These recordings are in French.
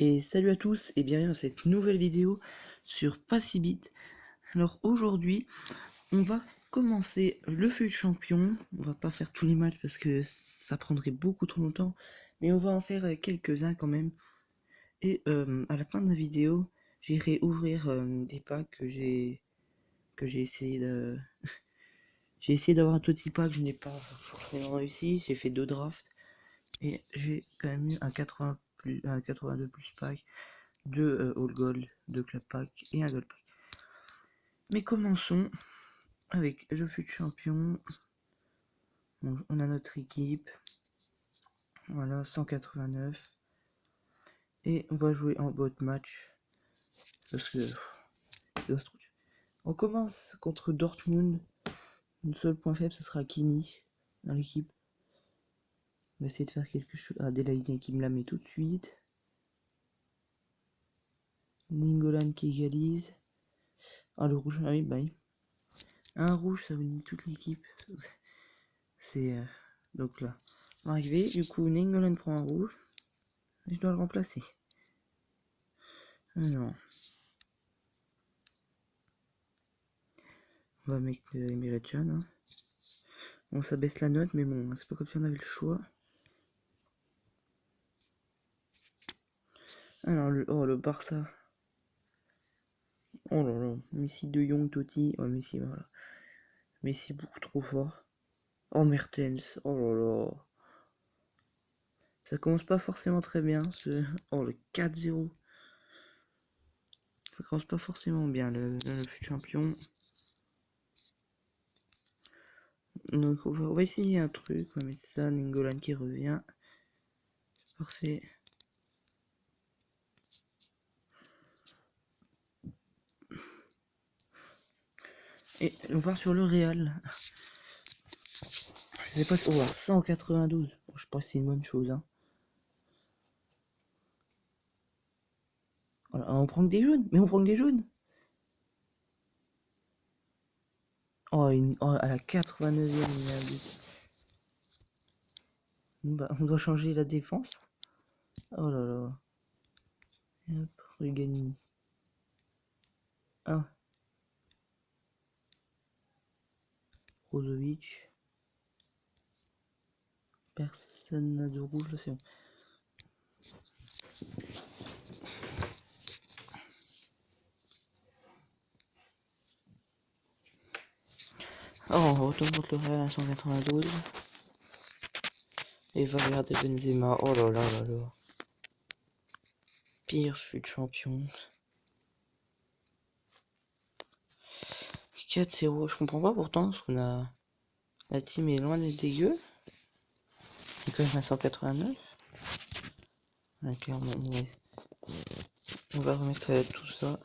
Et salut à tous et bienvenue dans cette nouvelle vidéo sur Passibit. Alors aujourd'hui, on va commencer le feu de champion. On va pas faire tous les matchs parce que ça prendrait beaucoup trop longtemps, mais on va en faire quelques-uns quand même. Et à la fin de la vidéo, j'irai ouvrir des packs que j'ai essayé de j'ai essayé d'avoir un petit pack, je n'ai pas forcément réussi. J'ai fait 2 drafts et j'ai quand même eu un 82 plus pack. 2 All Gold, 2 Club Pack et un Gold Pack. Mais commençons avec le fut champion. Bon, on a notre équipe. Voilà, 189. Et on va jouer en bot match. Parce que c'est truc. On commence contre Dortmund. Le seul point faible, ce sera Kimi dans l'équipe. On va essayer de faire quelque chose. Ah, Delaney qui me la met tout de suite. Ningolan qui égalise. Ah, le rouge, ah oui, bah oui. Un rouge, ça unit toute l'équipe. C'est donc là, on va arriver. Du coup, Ningolan prend un rouge. Et je dois le remplacer. Alors, on va mettre Emre Can. Hein. Bon, ça baisse la note, mais bon, c'est pas comme si on avait le choix. Alors, le Barça. Oh là là, Messi, De Jong, Totti. Oh, Messi, voilà. Messi beaucoup trop fort. Oh, Mertens. Oh là là. Ça commence pas forcément très bien. Oh, le 4-0. Ça commence pas forcément bien, le champion. Donc, on va essayer un truc. On va mettre ça. Ningolan qui revient. Parfait. Et on part sur le Real. Je sais pas si on va 192. Bon, je pense que c'est une bonne chose. Hein. Voilà, on prend que des jaunes. Mais on prend que des jaunes. Oh, à la 89e, il y a un but. Bah, on doit changer la défense. Oh là là. Hop, Rugani. Ah. Brozovic. Personne n'a de rouge, là c'est bon. Oh, on retourne contre le Real à 192. Et va regarder Benzema. Oh là là là là. Pire fut champion. 4-0. Je comprends pas pourtant, parce qu'on a... La team est loin d'être dégueu. C'est quand même à 189. Ouais, clairement, on va remettre tout ça.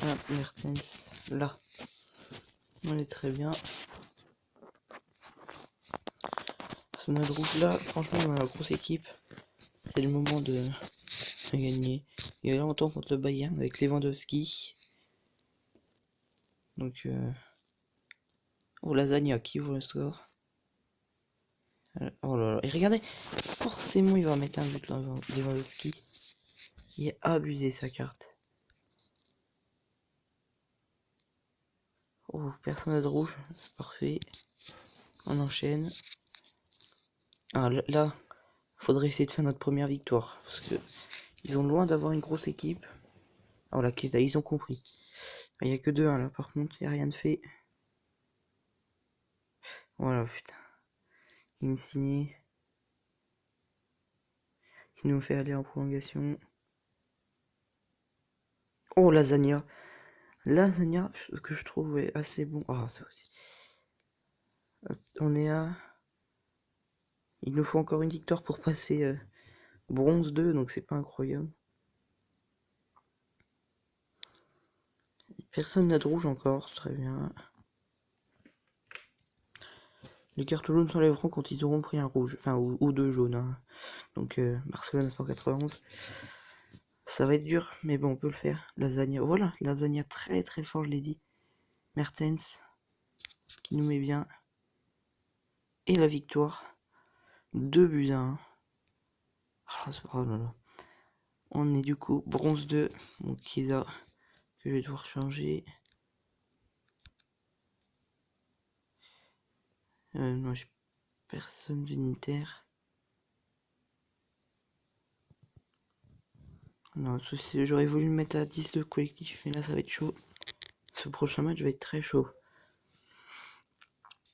Ah, Mertens, là. On est très bien. Ce mode rouge là, franchement, on a une grosse équipe. C'est le moment de gagner. Et là, on tombe contre le Bayern avec Lewandowski. Donc, oh, Lasagna qui ouvre le score. Oh là là. Et regardez, forcément, il va mettre un but là, Lewandowski. Il a abusé sa carte. Oh, personne n'a de rouge. Parfait. On enchaîne. Ah, là, faudrait essayer de faire notre première victoire. Parce que ils ont loin d'avoir une grosse équipe. Oh, la Keda, ils ont compris. Il n'y a que 2-1 là, par contre, il n'y a rien de fait. Voilà, putain. Insigné. Qui nous fait aller en prolongation. Oh, Lasagna. Lasagna, que je trouve assez bon. Oh, ça aussi. On est à... Il nous faut encore une victoire pour passer bronze 2, donc c'est pas incroyable. Personne n'a de rouge encore, très bien. Les cartes jaunes s'enlèveront quand ils auront pris un rouge, enfin ou 2 jaunes. Hein. Donc Barcelone 191. Ça va être dur, mais bon, on peut le faire. Lasagna, voilà, Lasagna très très fort, je l'ai dit. Mertens, qui nous met bien. Et la victoire. 2 buts à 1. Oh là là. On est du coup bronze 2. Donc Kiza que je vais devoir changer. Non, j'ai personne d'unitaire. Non, j'aurais voulu le mettre à 10 le collectif, mais là ça va être chaud. Ce prochain match va être très chaud.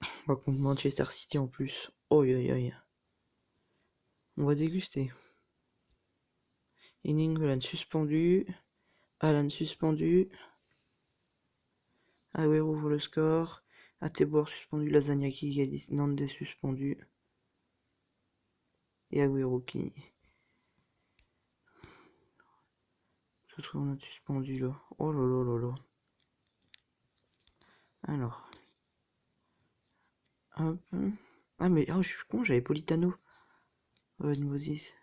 On va contre Manchester City en plus. Oi oi oi. On va déguster. In England suspendu. Alan suspendu. Agüero pour le score. Atebor suspendu. Lasagna qui égalise. Nandes suspendu. Et Agüero qui... Tout on a suspendu là. Oh là là là là. Alors. Hop. Ah mais oh, je suis con, j'avais Politano. Moses.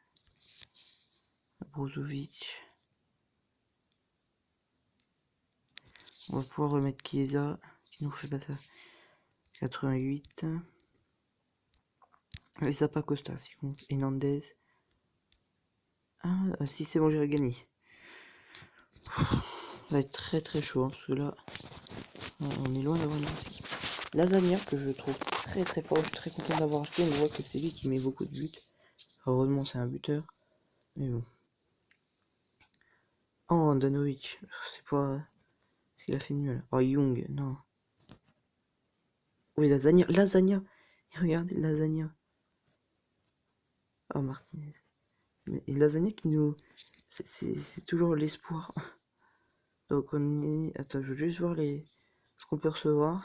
Brozovic. On va pouvoir remettre Chiesa. Qui nous fait pas ça. 88. Et Zappa Costa si compte. Hernandez. Ah si c'est bon, j'ai gagné. Ça va être très très chaud hein, parce que là on est loin d'avoir une grosse équipe. Lasagna que je trouve très très fort, je suis très content d'avoir acheté, on voit que c'est lui qui met beaucoup de buts. Heureusement c'est un buteur. Mais bon. Oh Danovic, c'est pas ce qu'il a fait de mieux là. Oh Young, non. Oui Lasagna, Lasagna. Regardez Lasagna. Oh Martinez. Mais Lasagna qui nous... C'est toujours l'espoir. Donc on est... Attends, je veux juste voir ce qu'on peut recevoir.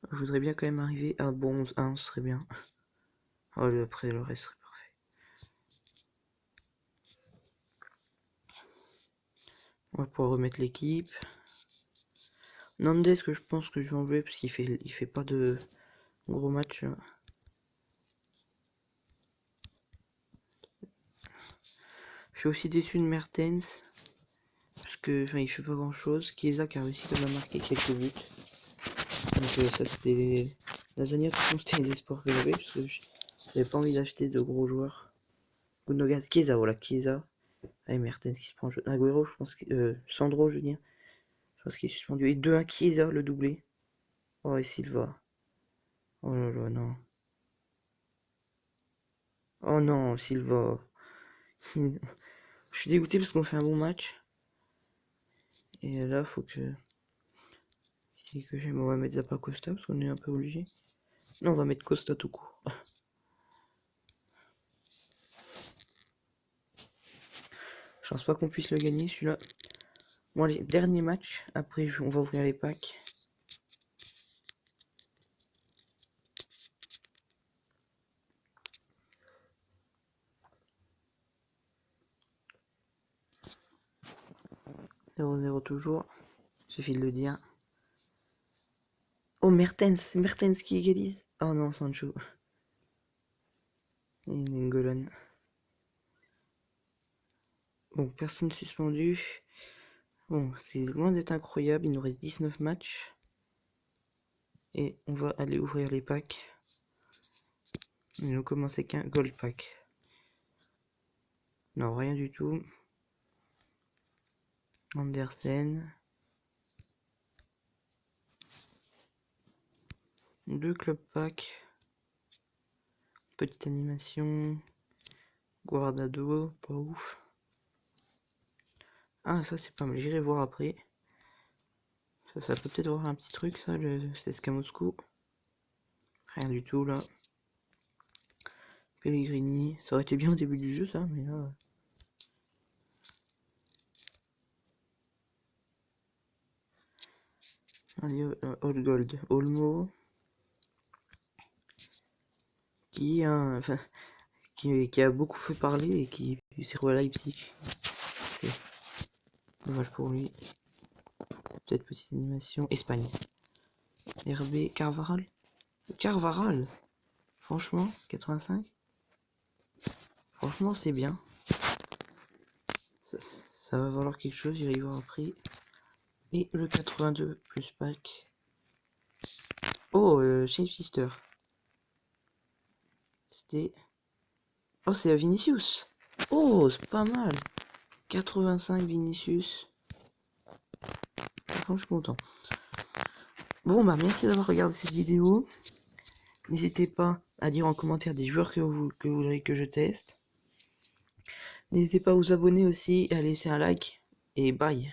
Je voudrais bien quand même arriver à bronze 1, ce serait bien. Oh, après le reste serait parfait. On va pouvoir remettre l'équipe. Nandes que je pense que je vais enlever parce qu'il fait pas de gros match. Je suis aussi déçu de Mertens. Parce que il fait pas grand chose. Chiesa qui a réussi quand même à marquer quelques buts. Donc ça c'était... Lasagna de toute façon c'était l'espoir que j'avais. Parce que j'avais pas envie d'acheter de gros joueurs. Gundogan, Chiesa, voilà, Chiesa. Ah, Mertens qui se prend un jeu. Agüero, je pense que... Sandro, je veux dire. Je pense qu'il est suspendu. Et 2-1 Chiesa, le doublé. Oh, et Silva. Oh là là, non. Oh non, Silva. Je suis dégoûté parce qu'on fait un bon match. Et là, faut que... Si que j'aime, on va mettre Zappa Costa parce qu'on est un peu obligé. Non, on va mettre Costa tout court. Je pense pas qu'on puisse le gagner celui-là. Bon, allez, dernier match. Après, on va ouvrir les packs. Zéro 0 toujours. Suffit de le dire. Oh, Mertens. C'est Mertens qui égalise. Oh non, Sancho. Et Nainggolan. Bon, personne suspendu. Bon, c'est loin d'être incroyable. Il nous reste 19 matchs. Et on va aller ouvrir les packs. Il nous commençait qu'un gold pack. Non, rien du tout. Andersen. 2 club pack. Petite animation. Guardado, pas ouf. Ah, ça c'est pas mal, j'irai voir après. Ça peut peut-être avoir un petit truc, ça, le CSKA Moscou. Rien du tout là. Pellegrini, ça aurait été bien au début du jeu, ça, mais là. Allez, All Gold, Olmo. Qui, enfin, qui a beaucoup fait parler et qui s'est retrouvé à Leipzig. C'est dommage pour lui. Peut-être petite animation. Espagne. RB Carvaral. Carvaral. Franchement, 85. Franchement, c'est bien. Ça va valoir quelque chose, j'irai y voir après. Et le 82 plus pack. Oh, Shape Sister. C'était Oh, c'est Vinicius. Oh, c'est pas mal. 85 Vinicius. Franchement, je suis content. Bon, bah, merci d'avoir regardé cette vidéo. N'hésitez pas à dire en commentaire des joueurs que vous voudrez que je teste. N'hésitez pas à vous abonner aussi et à laisser un like. Et bye.